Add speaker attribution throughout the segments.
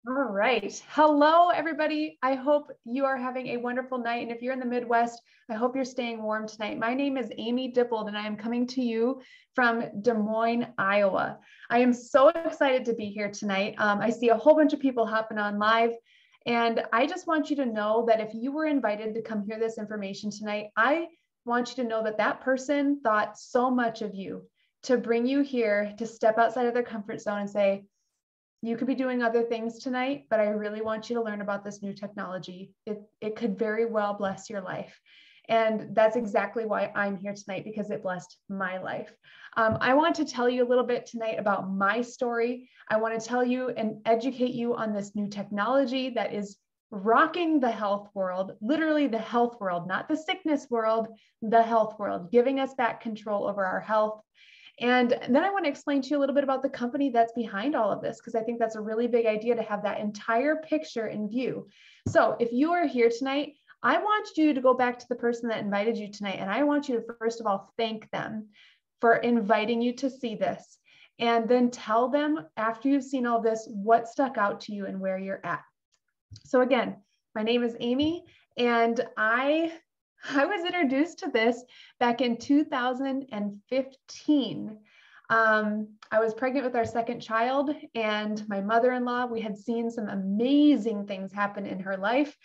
Speaker 1: All right. Hello, everybody. I hope you are having a wonderful night. And if you're in the Midwest, I hope you're staying warm tonight. My name is Amy Dippold, and I am coming to you from Des Moines, Iowa. I am so excited to be here tonight. I see a whole bunch of people hopping on live. And I just want you to know that if you were invited to come hear this information tonight, I want you to know that that person thought so much of you to bring you here to step outside of their comfort zone and say, you could be doing other things tonight, but I really want you to learn about this new technology. It could very well bless your life. And that's exactly why I'm here tonight, because it blessed my life. I want to tell you a little bit tonight about my story. I want to tell you and educate you on this new technology that is rocking the health world, literally the health world, not the sickness world, the health world, giving us back control over our health. And then I want to explain to you a little bit about the company that's behind all of this, because I think that's a really big idea to have that entire picture in view. So if you are here tonight, I want you to go back to the person that invited you tonight. And I want you to, first of all, thank them for inviting you to see this. And then tell them, after you've seen all this, what stuck out to you and where you're at. So again, my name is Amy, and I was introduced to this back in 2015. I was pregnant with our second child, and my mother-in-law, we had seen some amazing things happen in her life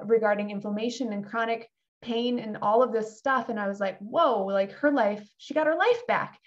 Speaker 1: regarding inflammation and chronic pain and all of this stuff. And I was like, whoa, like her life, she got her life back.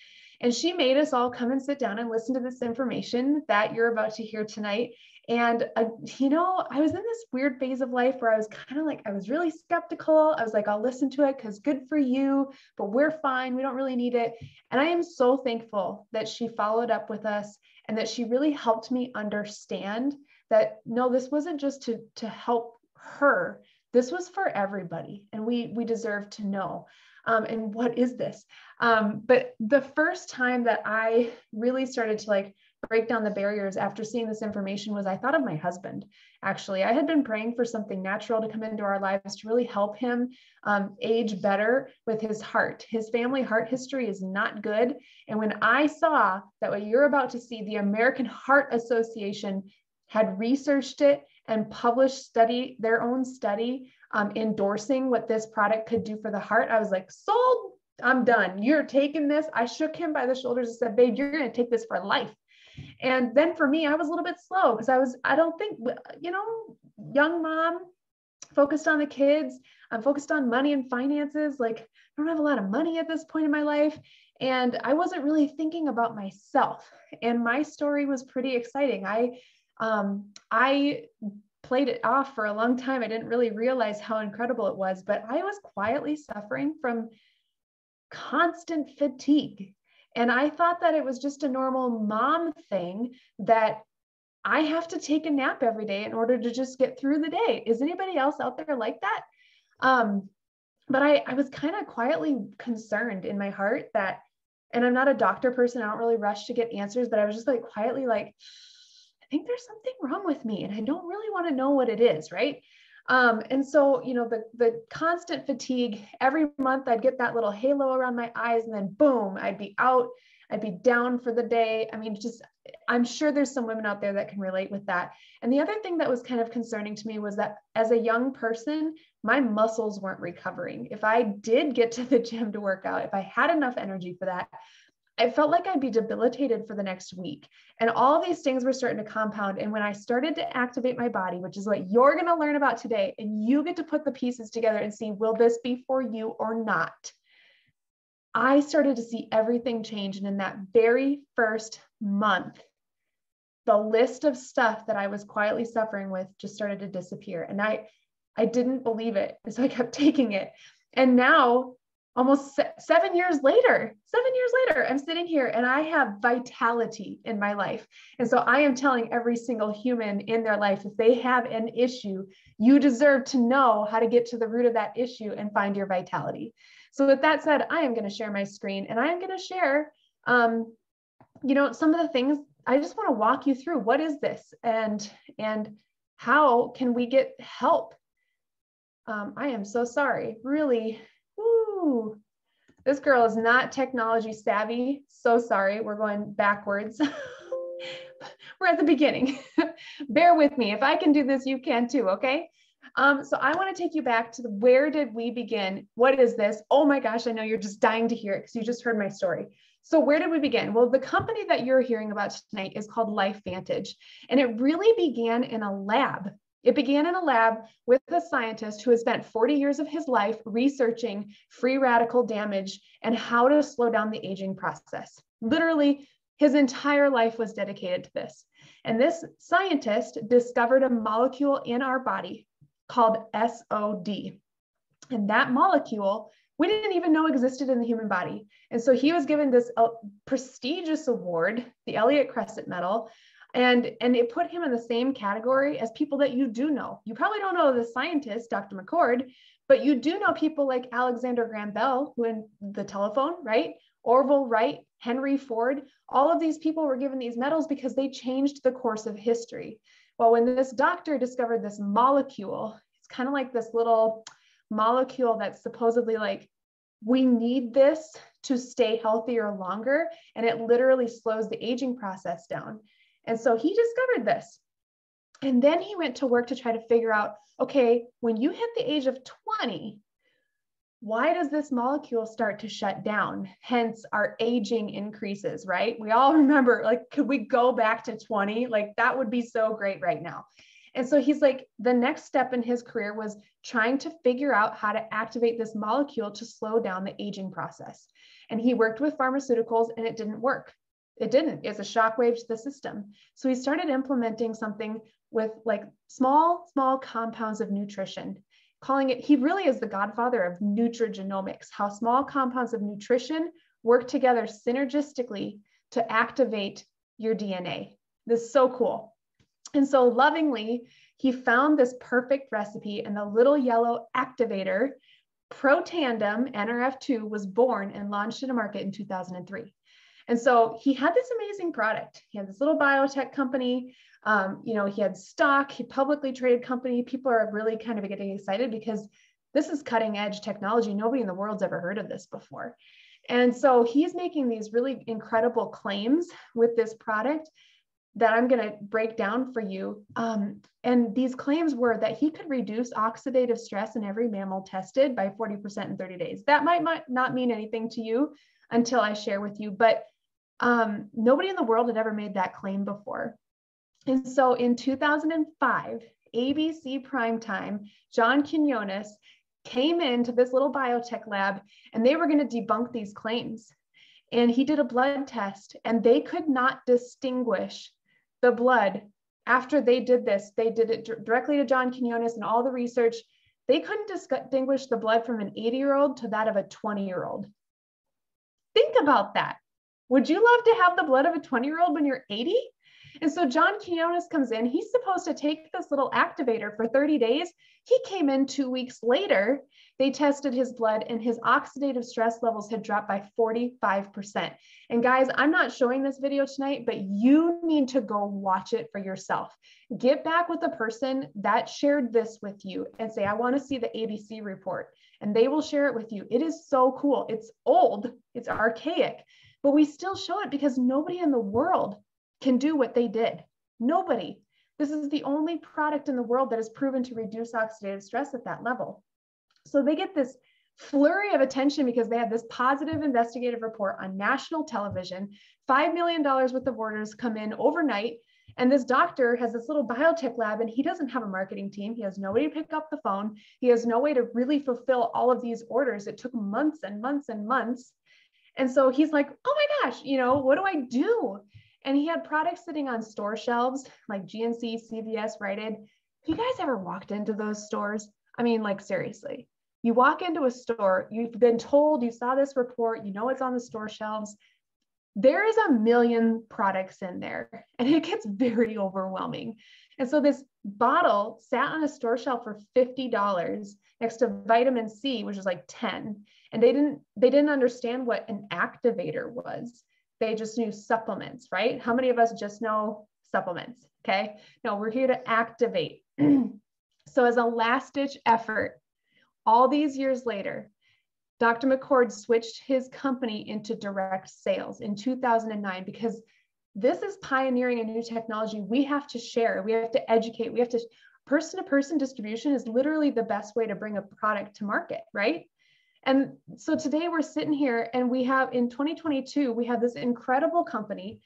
Speaker 1: And she made us all come and sit down and listen to this information that you're about to hear tonight. And, I was in this weird phase of life where I was kind of like, I was really skeptical. I was like, I'll listen to it because good for you, but we're fine. We don't really need it. And I am so thankful that she followed up with us and that she really helped me understand that, no, this wasn't just to help her. This was for everybody. And we deserve to know. And what is this? But the first time that I really started to break down the barriers after seeing this information was I thought of my husband. Actually, I had been praying for something natural to come into our lives to really help him age better with his heart. His family heart history is not good. And when I saw that what you're about to see, the American Heart Association had researched it and published their own study endorsing what this product could do for the heart, I was like, sold, I'm done. You're taking this. I shook him by the shoulders and said, babe, you're going to take this for life. And then for me, I was a little bit slow because I don't think, young mom, focused on the kids. I'm focused on money and finances. Like, I don't have a lot of money at this point in my life. And I wasn't really thinking about myself. And my story was pretty exciting. I played it off for a long time. I didn't really realize how incredible it was, but I was quietly suffering from constant fatigue. And I thought that it was just a normal mom thing that I have to take a nap every day in order to just get through the day. Is anybody else out there like that? But I was kind of quietly concerned in my heart that, and I'm not a doctor person, I don't really rush to get answers, but I was just quietly I think there's something wrong with me and I don't really want to know what it is, right? And so, the constant fatigue, every month I'd get that little halo around my eyes and then boom, I'd be out, I'd be down for the day. I mean, I'm sure there's some women out there that can relate with that. And the other thing that was kind of concerning to me was that as a young person, my muscles weren't recovering. If I did get to the gym to work out, if I had enough energy for that, I felt like I'd be debilitated for the next week. And all these things were starting to compound. And when I started to activate my body, which is what you're going to learn about today, and you get to put the pieces together and see, will this be for you or not? I started to see everything change. And in that very first month, the list of stuff that I was quietly suffering with just started to disappear. And I didn't believe it. And so I kept taking it. And now, almost 7 years later, I'm sitting here and I have vitality in my life. And so I am telling every single human in their life, if they have an issue, you deserve to know how to get to the root of that issue and find your vitality. So with that said, I am going to share my screen and I am going to share, some of the things. I just want to walk you through what is this and how can we get help? I am so sorry, really. Woo. This girl is not technology savvy. So sorry. We're going backwards. We're at the beginning. Bear with me. If I can do this, you can too, okay? So I want to take you back to where did we begin? What is this? Oh my gosh, I know you're just dying to hear it because you just heard my story. So where did we begin? Well, the company that you're hearing about tonight is called Lifevantage, and it really began in a lab. It began in a lab with a scientist who has spent 40 years of his life researching free radical damage and how to slow down the aging process. Literally, his entire life was dedicated to this. And this scientist discovered a molecule in our body called SOD. And that molecule, we didn't even know existed in the human body. And so he was given this prestigious award, the Elliott Crescent Medal, and it put him in the same category as people that you do know. You probably don't know the scientist, Dr. McCord, but you do know people like Alexander Graham Bell, who in the telephone, right? Orville Wright, Henry Ford, all of these people were given these medals because they changed the course of history. Well, when this doctor discovered this molecule, it's kind of like this little molecule that's supposedly like, we need this to stay healthier longer, and it literally slows the aging process down. And so he discovered this. And then he went to work to try to figure out, okay, when you hit the age of 20, why does this molecule start to shut down? Hence our aging increases, right? We all remember, like, could we go back to 20? Like, that would be so great right now. And so he's like, the next step in his career was trying to figure out how to activate this molecule to slow down the aging process. And he worked with pharmaceuticals and it didn't work. It didn't. It's a shockwave to the system. So he started implementing something with like small compounds of nutrition, calling it, he really is the godfather of nutrigenomics, how small compounds of nutrition work together synergistically to activate your DNA. This is so cool. And so lovingly, he found this perfect recipe, and the little yellow activator, Protandem NRF2, was born and launched in a market in 2003. And so he had this amazing product. He had this little biotech company. He had stock, he publicly traded company. People are really kind of getting excited because this is cutting edge technology. Nobody in the world's ever heard of this before. And so he's making these really incredible claims with this product that I'm going to break down for you. And these claims were that he could reduce oxidative stress in every mammal tested by 40% in 30 days. That might not mean anything to you until I share with you, but nobody in the world had ever made that claim before. And so in 2005, ABC Primetime, John Quinones came into this little biotech lab and they were going to debunk these claims. And he did a blood test and they could not distinguish the blood. After they did this, they did it directly to John Quinones and all the research. They couldn't distinguish the blood from an 80-year-old to that of a 20-year-old. Think about that. Would you love to have the blood of a 20-year-old when you're 80? And so John Quinones comes in, he's supposed to take this little activator for 30 days. He came in 2 weeks later, they tested his blood and his oxidative stress levels had dropped by 45%. And guys, I'm not showing this video tonight, but you need to go watch it for yourself. Get back with the person that shared this with you and say, I want to see the ABC report, and they will share it with you. It is so cool. It's old, it's archaic, but we still show it because nobody in the world can do what they did. Nobody. This is the only product in the world that is proven to reduce oxidative stress at that level. So they get this flurry of attention because they have this positive investigative report on national television. $5 million worth of orders come in overnight. And this doctor has this little biotech lab and he doesn't have a marketing team. He has nobody to pick up the phone. He has no way to really fulfill all of these orders. It took months and months and months. And so he's like, oh my gosh, what do I do? And he had products sitting on store shelves like GNC, CVS, Rite Aid. Have you guys ever walked into those stores? I mean, like seriously, you walk into a store, you've been told, you saw this report, you know it's on the store shelves. There is a million products in there and it gets very overwhelming. And so this bottle sat on a store shelf for $50 next to vitamin C, which is like 10. And they didn't understand what an activator was. They just knew supplements, right? How many of us just know supplements? Okay. No, we're here to activate. So as a last ditch effort, all these years later, Dr. McCord switched his company into direct sales in 2009 because this is pioneering a new technology. We have to share, we have to educate, we have to, person-to-person distribution is literally the best way to bring a product to market, right? And so today we're sitting here and we have, in 2022, we have this incredible company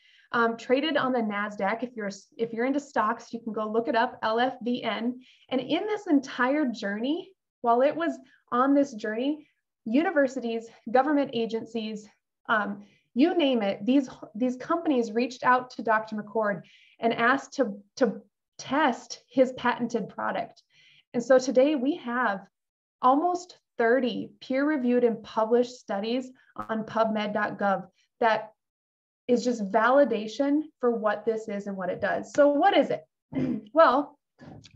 Speaker 1: traded on the NASDAQ. If you're into stocks, you can go look it up, LFVN. And in this entire journey, while it was on this journey, universities, government agencies, you name it, these companies reached out to Dr. McCord and asked to test his patented product. And so today we have almost 30 peer-reviewed and published studies on pubmed.gov that is just validation for what this is and what it does. So what is it? Well,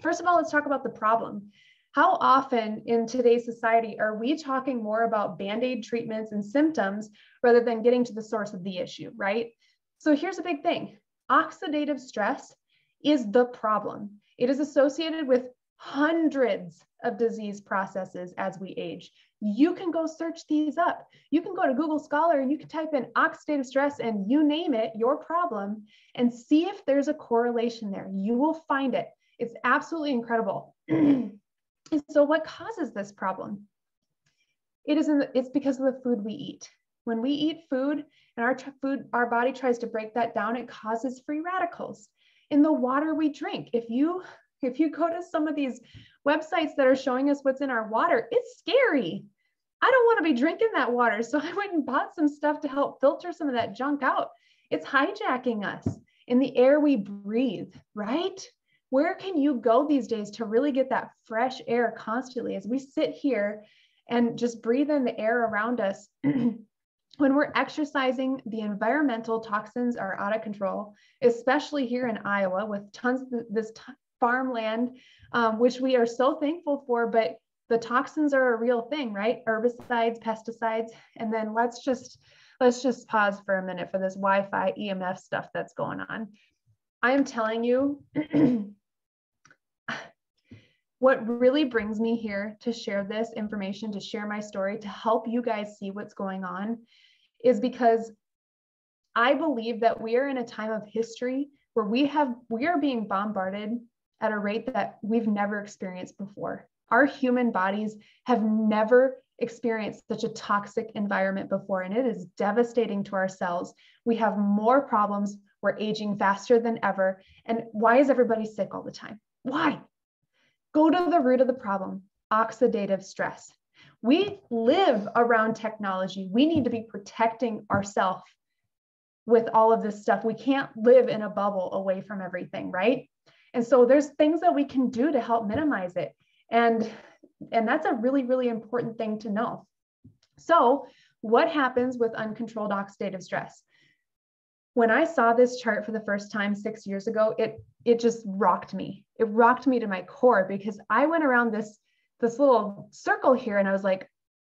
Speaker 1: first of all, let's talk about the problem. How often in today's society are we talking more about Band-Aid treatments and symptoms rather than getting to the source of the issue, right? So here's a big thing. Oxidative stress is the problem. It is associated with hundreds of disease processes as we age. You can go search these up. You can go to Google Scholar and you can type in oxidative stress and you name it, your problem, and see if there's a correlation there. You will find it. It's absolutely incredible. And so what causes this problem? It's because of the food we eat. When we eat food and our body tries to break that down, it causes free radicals. In the water we drink, if you go to some of these websites that are showing us what's in our water, it's scary. I don't want to be drinking that water. So I went and bought some stuff to help filter some of that junk out. It's hijacking us in the air we breathe, right? Where can you go these days to really get that fresh air constantly as we sit here and just breathe in the air around us? When we're exercising, the environmental toxins are out of control, especially here in Iowa with tons of this farmland, which we are so thankful for, but the toxins are a real thing, right? Herbicides, pesticides, and then let's just pause for a minute for this Wi-Fi EMF stuff that's going on. I am telling you, what really brings me here to share this information, to share my story, to help you guys see what's going on, is because I believe that we are in a time of history where we are being bombarded at a rate that we've never experienced before. Our human bodies have never experienced such a toxic environment before, and it is devastating to our cells. We have more problems. We're aging faster than ever. And why is everybody sick all the time? Why? Go to the root of the problem, oxidative stress. We live around technology. We need to be protecting ourselves with all of this stuff. We can't live in a bubble away from everything, right? And so there's things that we can do to help minimize it. And that's a really, really important thing to know. So what happens with uncontrolled oxidative stress? When I saw this chart for the first time 6 years ago, it just rocked me. It rocked me to my core because I went around this little circle here and I was like,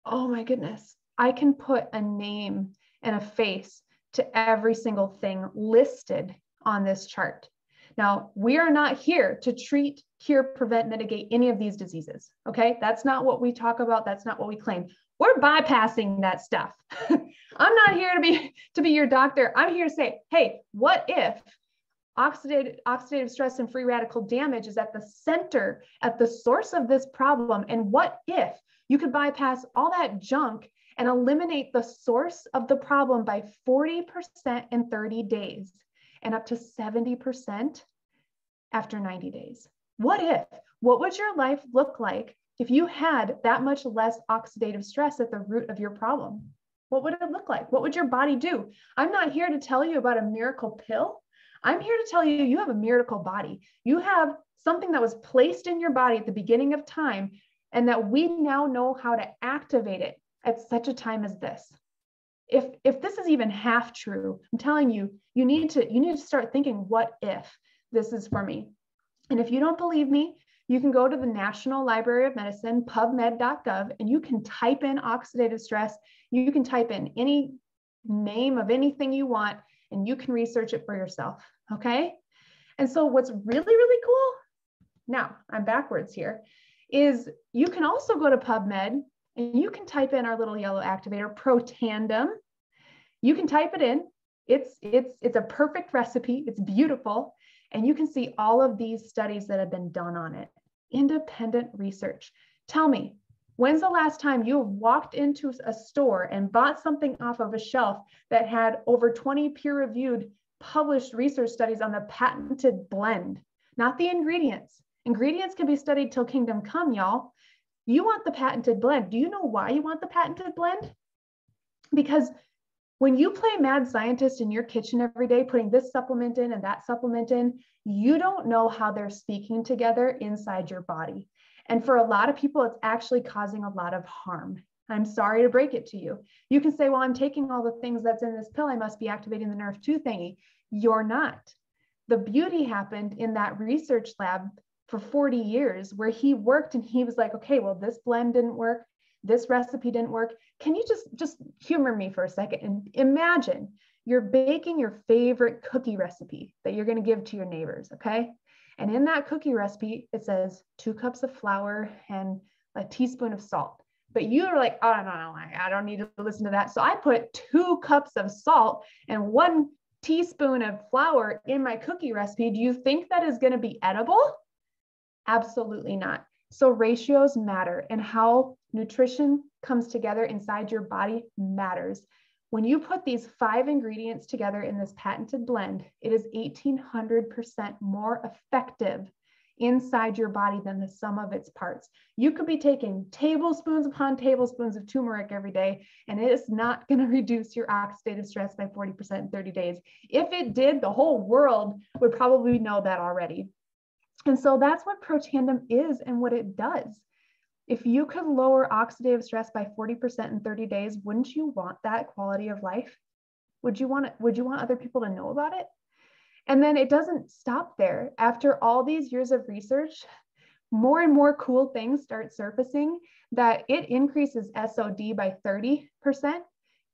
Speaker 1: oh my goodness, I can put a name and a face to every single thing listed on this chart. Now, we are not here to treat, cure, prevent, mitigate any of these diseases, okay? That's not what we talk about. That's not what we claim. We're bypassing that stuff. I'm not here to be your doctor. I'm here to say, hey, what if oxidative stress and free radical damage is at the center, at the source of this problem? And what if you could bypass all that junk and eliminate the source of the problem by 40% in 30 days and up to 70% after 90 days? What if? What would your life look like if you had that much less oxidative stress at the root of your problem? What would it look like? What would your body do? I'm not here to tell you about a miracle pill. I'm here to tell you, you have a miracle body. You have something that was placed in your body at the beginning of time, and that we now know how to activate it at such a time as this. If this is even half true, I'm telling you, you need to start thinking, what if this is for me? And if you don't believe me, you can go to the National Library of Medicine, pubmed.gov, and you can type in oxidative stress. You can type in any name of anything you want, and you can research it for yourself, okay? And so what's really, really cool, now I'm backwards here, is you can also go to PubMed and you can type in our little yellow activator, Protandem. You can type it in It's a perfect recipe. It's beautiful. And you can see all of these studies that have been done on it. Independent research. Tell me, when's the last time you walked into a store and bought something off of a shelf that had over 20 peer-reviewed published research studies on the patented blend, not the ingredients? Ingredients can be studied till kingdom come, y'all. You want the patented blend. Do you know why you want the patented blend? Because when you play mad scientist in your kitchen every day, putting this supplement in and that supplement in, you don't know how they're speaking together inside your body. And for a lot of people, it's actually causing a lot of harm. I'm sorry to break it to you. You can say, well, I'm taking all the things that's in this pill. I must be activating the nerve 2 thingy. You're not. The beauty happened in that research lab for 40 years where he worked and he was like, okay, well, this blend didn't work. This recipe didn't work. Can you just humor me for a second and imagine you're baking your favorite cookie recipe that you're going to give to your neighbors, okay? And in that cookie recipe, it says 2 cups of flour and a teaspoon of salt. But you're like, oh, no, I don't need to listen to that. So I put 2 cups of salt and 1 teaspoon of flour in my cookie recipe. Do you think that is going to be edible? Absolutely not. So ratios matter, and how nutrition comes together inside your body matters. When you put these 5 ingredients together in this patented blend, it is 1,800% more effective inside your body than the sum of its parts. You could be taking tablespoons upon tablespoons of turmeric every day, and it is not going to reduce your oxidative stress by 40% in 30 days. If it did, the whole world would probably know that already. And so that's what Protandim is and what it does. If you could lower oxidative stress by 40% in 30 days, wouldn't you want that quality of life? Would you want other people to know about it? And then it doesn't stop there. After all these years of research, more and more cool things start surfacing that it increases SOD by 30%,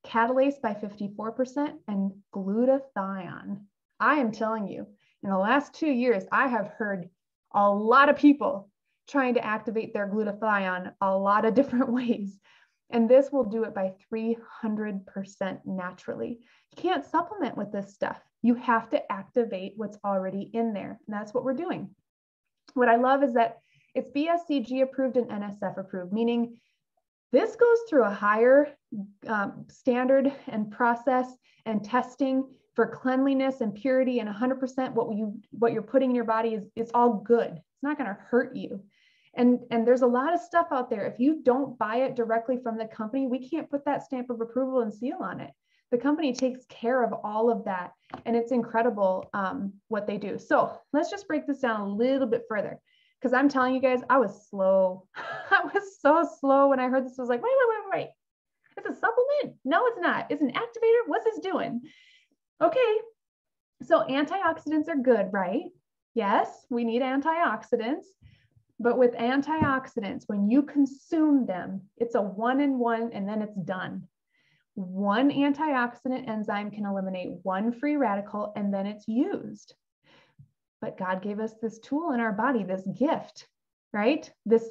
Speaker 1: catalase by 54%, and glutathione. I am telling you, in the last 2 years, I have heard a lot of people trying to activate their glutathione a lot of different ways. And this will do it by 300% naturally. You can't supplement with this stuff. You have to activate what's already in there. And that's what we're doing. What I love is that it's BSCG approved and NSF approved, meaning this goes through a higher standard and process and testing for cleanliness and purity, and 100% what you're putting in your body is all good. It's not going to hurt you. And there's a lot of stuff out there. If you don't buy it directly from the company, we can't put that stamp of approval and seal on it. The company takes care of all of that, and it's incredible what they do. So let's just break this down a little bit further, because I'm telling you guys, I was slow. I was so slow when I heard this. I was like, wait. It's a supplement? No, it's not. It's an activator. What's this doing? Okay, so antioxidants are good, right? Yes, we need antioxidants, but with antioxidants, when you consume them, it's a 1-in-1 and then it's done. 1 antioxidant enzyme can eliminate 1 free radical and then it's used. But God gave us this tool in our body, this gift, right? This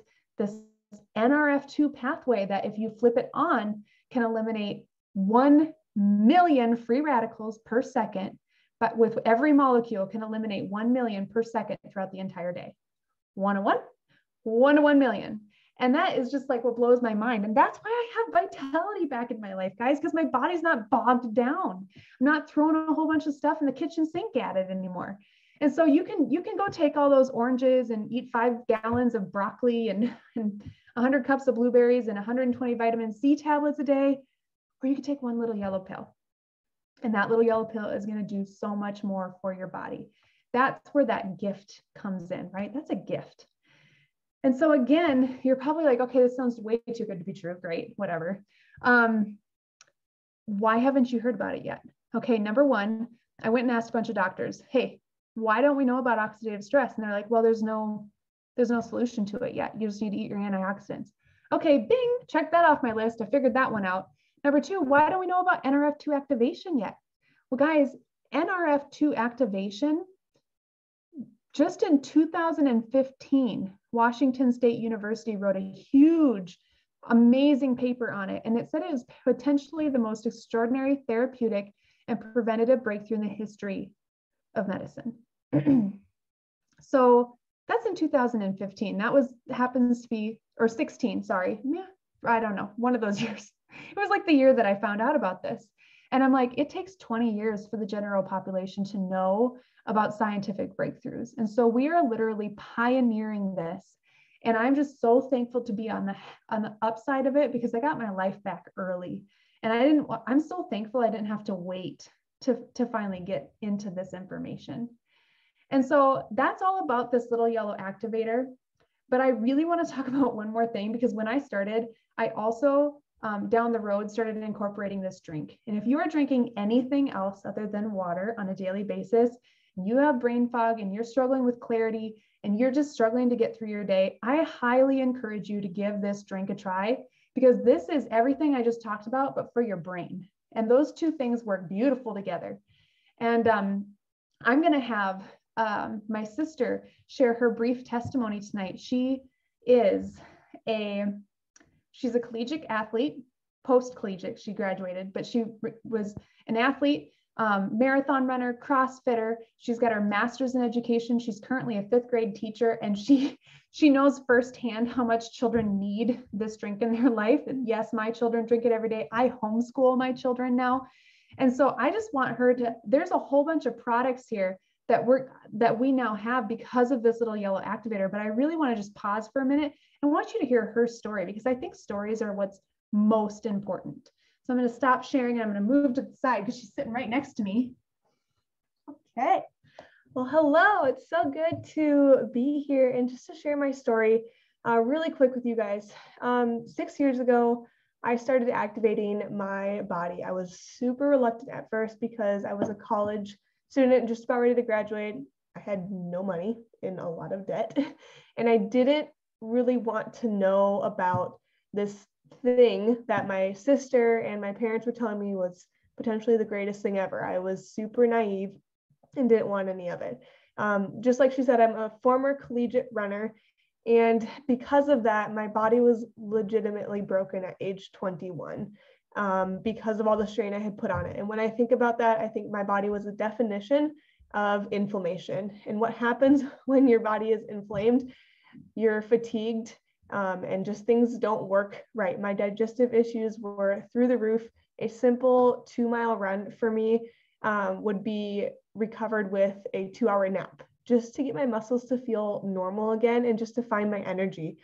Speaker 1: NRF2 pathway that if you flip it on can eliminate 1 million free radicals per second, but with every molecule can eliminate 1 million per second throughout the entire day. 1 to 1, 1 to 1 million. And that is just like what blows my mind. And that's why I have vitality back in my life, guys, because my body's not bogged down. I'm not throwing a whole bunch of stuff in the kitchen sink at it anymore. And so you can go take all those oranges and eat 5 gallons of broccoli and 100 cups of blueberries and 120 vitamin C tablets a day, or you could take 1 little yellow pill. And that little yellow pill is going to do so much more for your body. That's where that gift comes in, right? That's a gift. And so again, you're probably like, okay, this sounds way too good to be true. Great, whatever. Why haven't you heard about it yet? Okay, number 1, I went and asked a bunch of doctors, hey, why don't we know about oxidative stress? And they're like, well, there's no solution to it yet. You just need to eat your antioxidants. Okay, bing, check that off my list. I figured that one out. Number 2, why don't we know about NRF2 activation yet? Well, guys, NRF2 activation, just in 2015, Washington State University wrote a huge, amazing paper on it. And it said it was potentially the most extraordinary therapeutic and preventative breakthrough in the history of medicine. So that's in 2015. Happens to be, or 16, sorry. Yeah, I don't know, one of those years. It was like the year that I found out about this. And I'm like, it takes 20 years for the general population to know about scientific breakthroughs. And so we are literally pioneering this. And I'm just so thankful to be on the upside of it, because I got my life back early. And I'm so thankful I didn't have to wait to finally get into this information. And so that's all about this little yellow activator. But I really want to talk about one more thing, because when I started, I also down the road started incorporating this drink. And if you are drinking anything else other than water on a daily basis, you have brain fog and you're struggling with clarity and you're just struggling to get through your day, I highly encourage you to give this drink a try, because this is everything I just talked about, but for your brain. And those two things work beautiful together. And I'm going to have my sister share her brief testimony tonight. She's a collegiate athlete, post-collegiate, she graduated, but she was an athlete, marathon runner, CrossFitter. She's got her master's in education. She's currently a 5th grade teacher, and she knows firsthand how much children need this drink in their life. And yes, my children drink it every day. I homeschool my children now. And so I just want her to, there's a whole bunch of products here that we now have because of this little yellow activator. But I really want to just pause for a minute and want you to hear her story, because I think stories are what's most important. So I'm going to stop sharing and I'm going to move to the side because she's sitting right next to me.
Speaker 2: Okay. Well, hello. It's so good to be here and just to share my story really quick with you guys. 6 years ago, I started activating my body. I was super reluctant at first because I was a college student just about ready to graduate. I had no money, in a lot of debt, and I didn't really want to know about this thing that my sister and my parents were telling me was potentially the greatest thing ever. I was super naive and didn't want any of it. Just like she said, I'm a former collegiate runner, and because of that, my body was legitimately broken at age 21. Because of all the strain I had put on it. And when I think about that, I think my body was a definition of inflammation. And what happens when your body is inflamed, you're fatigued and just things don't work right. My digestive issues were through the roof. A simple 2-mile run for me would be recovered with a 2-hour nap, just to get my muscles to feel normal again and just to find my energy.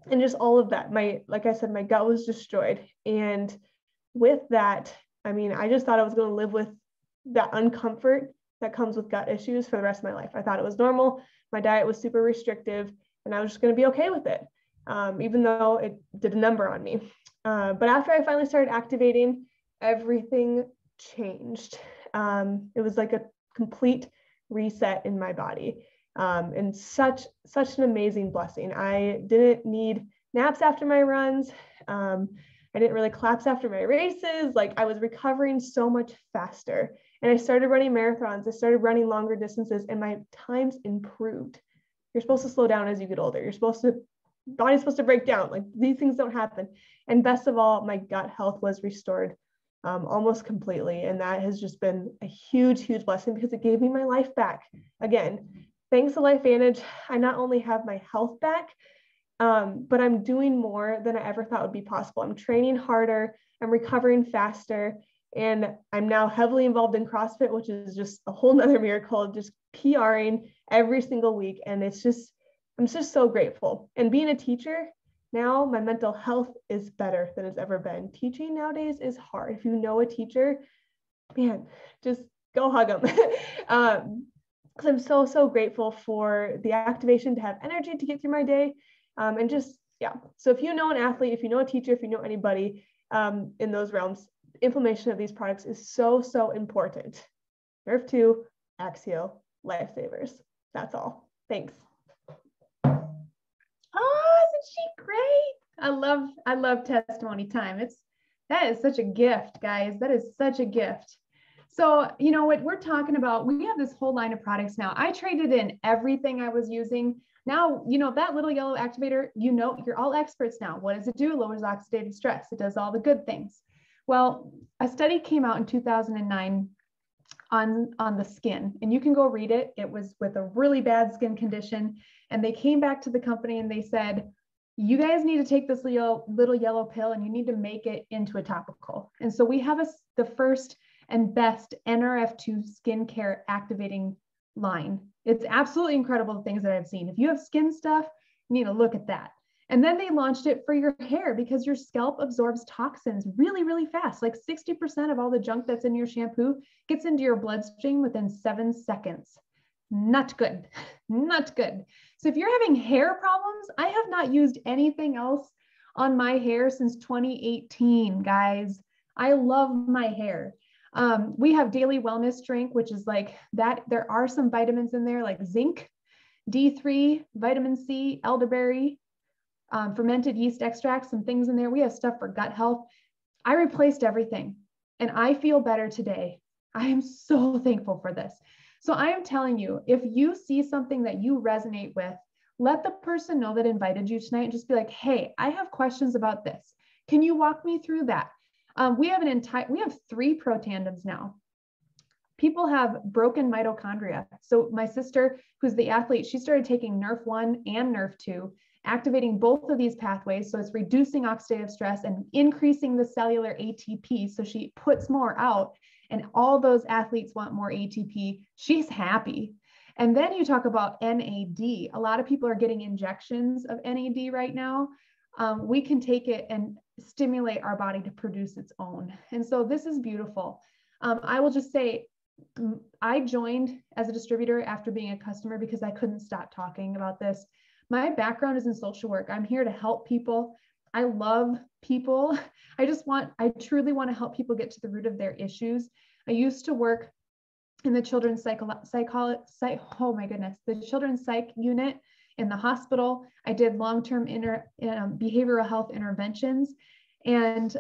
Speaker 2: And just all of that, like I said, my gut was destroyed. And with that, I mean, I just thought I was going to live with that uncomfort that comes with gut issues for the rest of my life. I thought it was normal. My diet was super restrictive and I was just going to be okay with it, even though it did a number on me. But after I finally started activating, everything changed. It was like a complete reset in my body. And such an amazing blessing. I didn't need naps after my runs. I didn't really collapse after my races. Like, I was recovering so much faster. And I started running marathons. I started running longer distances and my times improved. You're supposed to slow down as you get older. Body's supposed to break down. Like, these things don't happen. And best of all, my gut health was restored almost completely. And that has just been a huge, huge blessing because it gave me my life back. Again, thanks to Lifevantage, I not only have my health back, but I'm doing more than I ever thought would be possible. I'm training harder, I'm recovering faster, and I'm now heavily involved in CrossFit, which is just a whole nother miracle, just PRing every single week. And I'm just so grateful. And being a teacher, now my mental health is better than it's ever been. Teaching nowadays is hard. If you know a teacher, man, just go hug them. Because I'm so grateful for the activation to have energy to get through my day. And just, yeah. So if you know an athlete, if you know a teacher, if you know anybody in those realms, inflammation of these products is so important. Nerve 2, Axio, lifesavers. That's all. Thanks.
Speaker 1: Oh, isn't she great? I love testimony time. That is such a gift, guys. That is such a gift. So, you know what we're talking about, we have this whole line of products now. I traded in everything I was using. Now, you know, that little yellow activator, you know, you're all experts now. What does it do? It lowers oxidative stress. It does all the good things. Well, a study came out in 2009 on the skin, and you can go read it. It was with a really bad skin condition, and they came back to the company and they said, you guys need to take this little yellow pill and you need to make it into a topical. And so we have the first and best NRF2 skincare activating line. It's absolutely incredible, the things that I've seen. If you have skin stuff, you need to look at that. And then they launched it for your hair because your scalp absorbs toxins really, really fast. Like 60% of all the junk that's in your shampoo gets into your bloodstream within 7 seconds. Not good, not good. So if you're having hair problems, I have not used anything else on my hair since 2018, guys. I love my hair. We have daily wellness drink, which is like that. There are some vitamins in there like zinc, D3, vitamin C, elderberry, fermented yeast extracts, some things in there. We have stuff for gut health. I replaced everything and I feel better today. I am so thankful for this. So I am telling you, if you see something that you resonate with, let the person know that invited you tonight and just be like, hey, I have questions about this. Can you walk me through that? We have 3 protandems now. People have broken mitochondria. So my sister, who's the athlete, she started taking NRF1 and NRF2, activating both of these pathways. So it's reducing oxidative stress and increasing the cellular ATP. So she puts more out, and all those athletes want more ATP. She's happy. And then you talk about NAD. A lot of people are getting injections of NAD right now. We can take it and stimulate our body to produce its own. And so this is beautiful. I will just say, I joined as a distributor after being a customer because I couldn't stop talking about this. My background is in social work. I'm here to help people. I love people. I truly want to help people get to the root of their issues. I used to work in the children's the children's psych unit in the hospital. I did long-term behavioral health interventions. And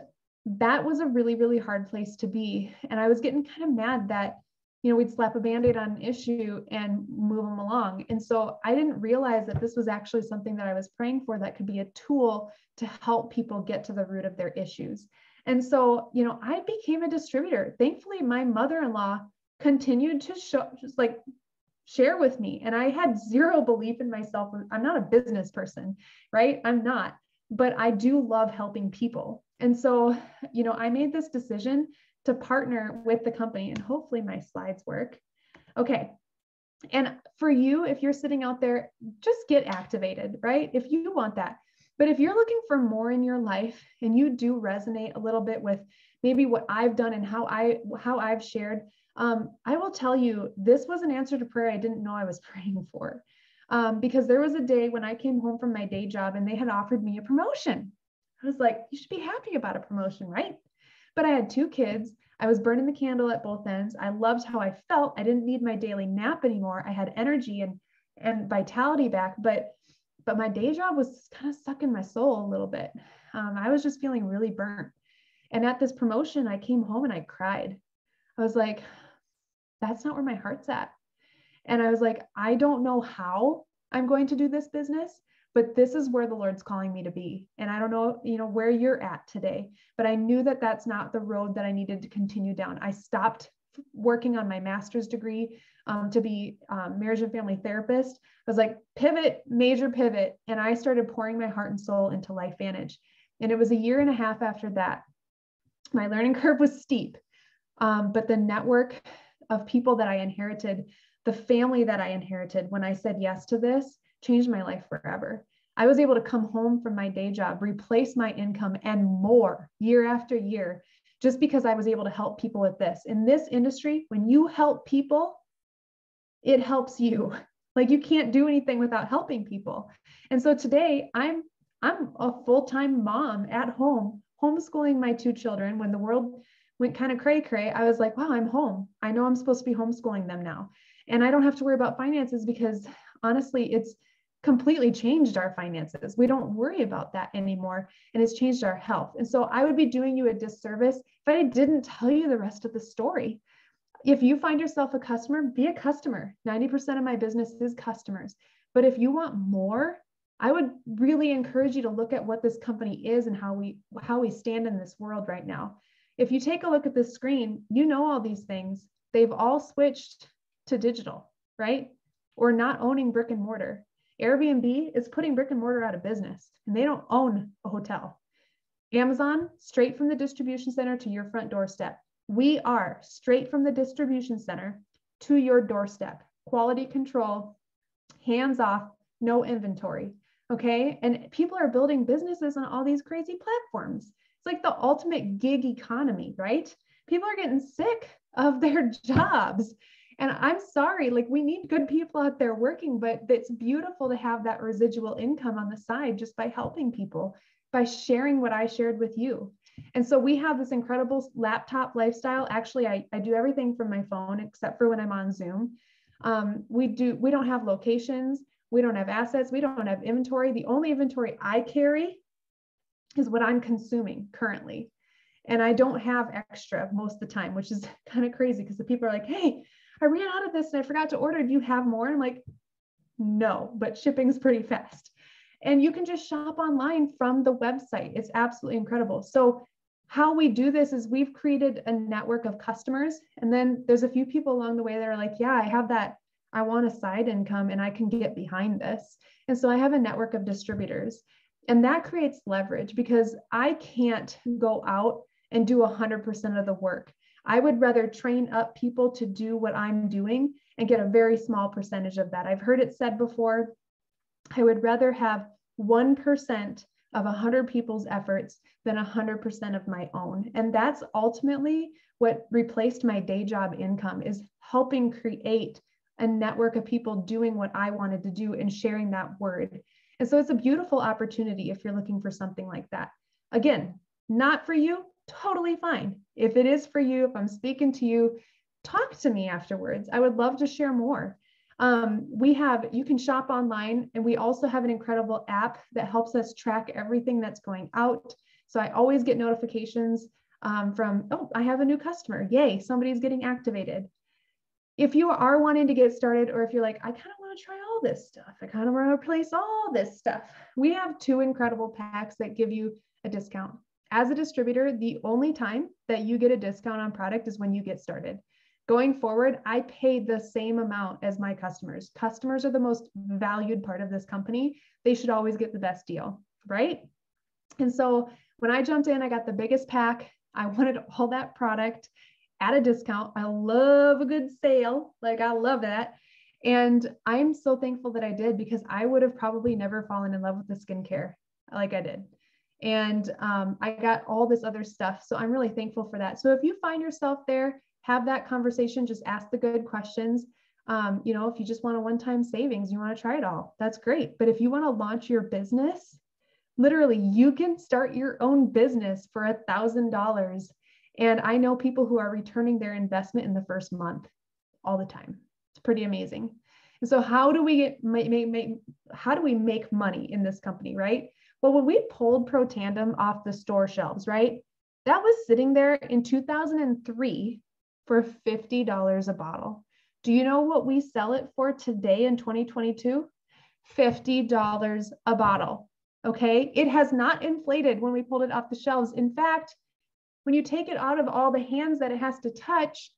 Speaker 1: that was a really, really hard place to be. And I was getting kind of mad that, we'd slap a Band-Aid on an issue and move them along. And so I didn't realize that this was actually something that I was praying for that could be a tool to help people get to the root of their issues. And so, I became a distributor. Thankfully, my mother-in-law continued to share with me. And I had zero belief in myself. I'm not a business person, right? I'm not, but I do love helping people. And so, I made this decision to partner with the company, and hopefully my slides work. Okay. And for you, if you're sitting out there, just get activated, right? If you want that. But if you're looking for more in your life and you do resonate a little bit with maybe what I've done and how I've shared, I will tell you, this was an answer to prayer I didn't know I was praying for. Because there was a day when I came home from my day job and they had offered me a promotion. I was like, you should be happy about a promotion, right? But I had 2 kids. I was burning the candle at both ends. I loved how I felt. I didn't need my daily nap anymore. I had energy and vitality back, but my day job was kind of sucking my soul a little bit. I was just feeling really burnt. And at this promotion, I came home and I cried. I was like, that's not where my heart's at. And I was like, I don't know how I'm going to do this business, but this is where the Lord's calling me to be. And I don't know, where you're at today, but I knew that that's not the road that I needed to continue down. I stopped working on my master's degree to be marriage and family therapist. I was like, major pivot. And I started pouring my heart and soul into Lifevantage. And it was 1.5 years after that. My learning curve was steep, but the network of people that I inherited, the family that I inherited when I said yes to this, changed my life forever. I was able to come home from my day job, replace my income and more year after year, just because I was able to help people with this. In this industry, when you help people, it helps you. Like, you can't do anything without helping people. And so today I'm a full-time mom at home, homeschooling my 2 children. When the world went kind of cray-cray, I was like, wow, I'm home. I know I'm supposed to be homeschooling them now. And I don't have to worry about finances because honestly, it's completely changed our finances. We don't worry about that anymore. And it's changed our health. And so I would be doing you a disservice if I didn't tell you the rest of the story. If you find yourself a customer, be a customer. 90% of my business is customers. But if you want more, I would really encourage you to look at what this company is and how we stand in this world right now. If you take a look at the screen, you know all these things. They've all switched to digital, right? Or not owning brick and mortar. Airbnb is putting brick and mortar out of business, and they don't own a hotel. Amazon, straight from the distribution center to your front doorstep. We are straight from the distribution center to your doorstep. Quality control, hands off, no inventory. Okay. And people are building businesses on all these crazy platforms. It's like the ultimate gig economy, right? People are getting sick of their jobs. And I'm sorry, like we need good people out there working, but it's beautiful to have that residual income on the side just by helping people, by sharing what I shared with you. And so we have this incredible laptop lifestyle. Actually, I do everything from my phone except for when I'm on Zoom. We don't have locations. We don't have assets. We don't have inventory. The only inventory I carry is what I'm consuming currently. And I don't have extra most of the time, which is kind of crazy because the people are like, hey, I ran out of this and I forgot to order. Do you have more? And I'm like, no, but shipping's pretty fast. And you can just shop online from the website. It's absolutely incredible. So how we do this is we've created a network of customers. And then there's a few people along the way that are like, yeah, I have that. I want a side income and I can get behind this. And so I have a network of distributors. And that creates leverage because I can't go out and do 100% of the work. I would rather train up people to do what I'm doing and get a very small percentage of that. I've heard it said before, I would rather have 1% of 100 people's efforts than 100% of my own. And that's ultimately what replaced my day job income, is helping create a network of people doing what I wanted to do and sharing that word. And so it's a beautiful opportunity if you're looking for something like that. Again, not for you, totally fine. If it is for you, if I'm speaking to you, talk to me afterwards. I would love to share more. You can shop online, and we also have an incredible app that helps us track everything that's going out. So I always get notifications from, oh, I have a new customer. Yay, somebody's getting activated. If you are wanting to get started, or if you're like, I kind of want to try all this stuff, I kind of want to replace all this stuff, we have 2 incredible packs that give you a discount. As a distributor, the only time that you get a discount on product is when you get started. Going forward, I pay the same amount as my customers. Customers are the most valued part of this company. They should always get the best deal, right? And so when I jumped in, I got the biggest pack. I wanted all that product at a discount. I love a good sale. Like, I love that. And I'm so thankful that I did, because I would have probably never fallen in love with the skincare like I did. And I got all this other stuff. So I'm really thankful for that. So if you find yourself there, have that conversation, just ask the good questions. If you just want a one-time savings, you want to try it all, that's great. But if you want to launch your business, literally, you can start your own business for $1,000. And I know people who are returning their investment in the first month all the time. It's pretty amazing. And so how do we make money in this company, right? Well, when we pulled Pro Tandem off the store shelves, right, that was sitting there in 2003 for $50 a bottle. Do you know what we sell it for today in 2022? $50 a bottle. Okay. It has not inflated when we pulled it off the shelves. In fact, when you take it out of all the hands that it has to touch,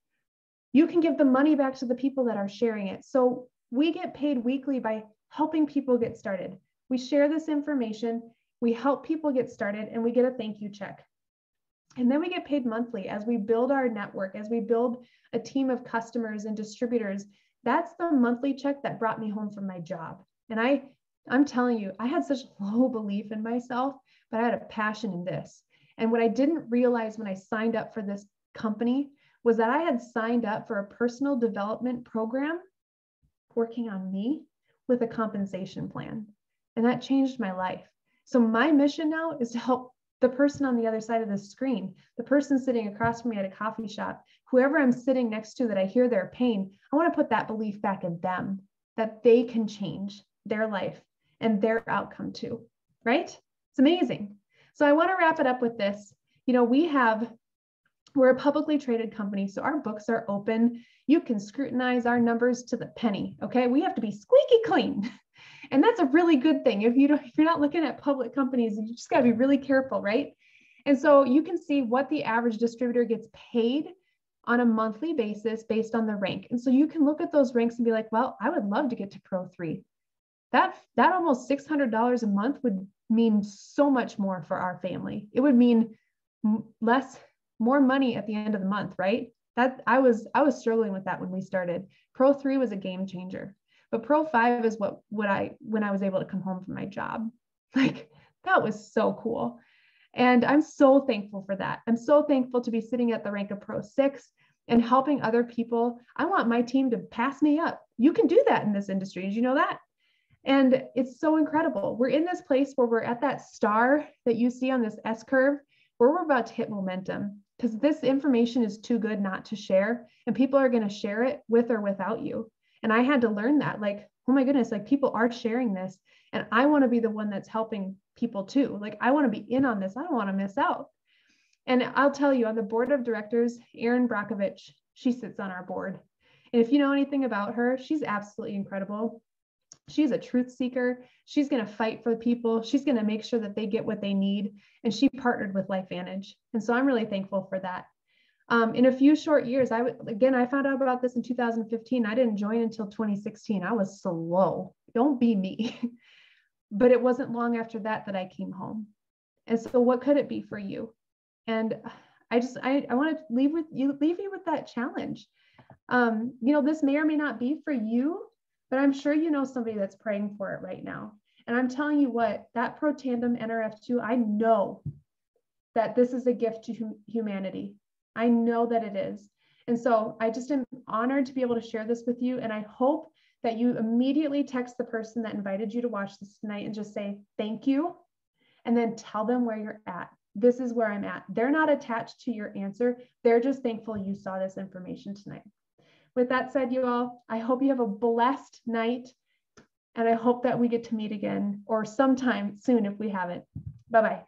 Speaker 1: you can give the money back to the people that are sharing it. So we get paid weekly by helping people get started. We share this information, we help people get started, and we get a thank you check. And then we get paid monthly as we build our network, as we build a team of customers and distributors. That's the monthly check that brought me home from my job. And I'm telling you, I had such low belief in myself, but I had a passion in this. And what I didn't realize when I signed up for this company was that I had signed up for a personal development program working on me with a compensation plan. And that changed my life. So my mission now is to help the person on the other side of the screen, the person sitting across from me at a coffee shop, whoever I'm sitting next to that I hear their pain. I want to put that belief back in them, that they can change their life and their outcome too, right? It's amazing. So I want to wrap it up with this. We're a publicly traded company, so our books are open. You can scrutinize our numbers to the penny, okay? We have to be squeaky clean. And that's a really good thing. If you're not looking at public companies, you just got to be really careful, right? And so you can see what the average distributor gets paid on a monthly basis based on the rank. And so you can look at those ranks and be like, well, I would love to get to Pro 3. That almost $600 a month would mean so much more for our family. It would mean more money at the end of the month, right? That I was struggling with that when we started. Pro 3 was a game changer, but Pro 5 is when I was able to come home from my job. Like, that was so cool. And I'm so thankful for that. I'm so thankful to be sitting at the rank of Pro 6 and helping other people. I want my team to pass me up. You can do that in this industry. Did you know that? And it's so incredible. We're in this place where we're at that star that you see on this S curve, where we're about to hit momentum, because this information is too good not to share, and people are going to share it with or without you. And I had to learn that, like, oh my goodness, like, people are sharing this, and I want to be the one that's helping people too. Like, I want to be in on this. I don't want to miss out. And I'll tell you, on the board of directors, Erin Brockovich, she sits on our board. And if you know anything about her, she's absolutely incredible. She's a truth seeker. She's going to fight for the people. She's going to make sure that they get what they need. And she partnered with Lifevantage. And so I'm really thankful for that. In a few short years, I found out about this in 2015. I didn't join until 2016. I was slow. Don't be me. But it wasn't long after that I came home. And so what could it be for you? And I want to leave you with that challenge. This may or may not be for you, but I'm sure you know somebody that's praying for it right now. And I'm telling you what, that Pro Tandem NRF2, I know that this is a gift to humanity. I know that it is. And so I just am honored to be able to share this with you. And I hope that you immediately text the person that invited you to watch this tonight and just say, thank you. And then tell them where you're at. This is where I'm at. They're not attached to your answer. They're just thankful you saw this information tonight. With that said, you all, I hope you have a blessed night, and I hope that we get to meet again or sometime soon if we haven't. Bye-bye.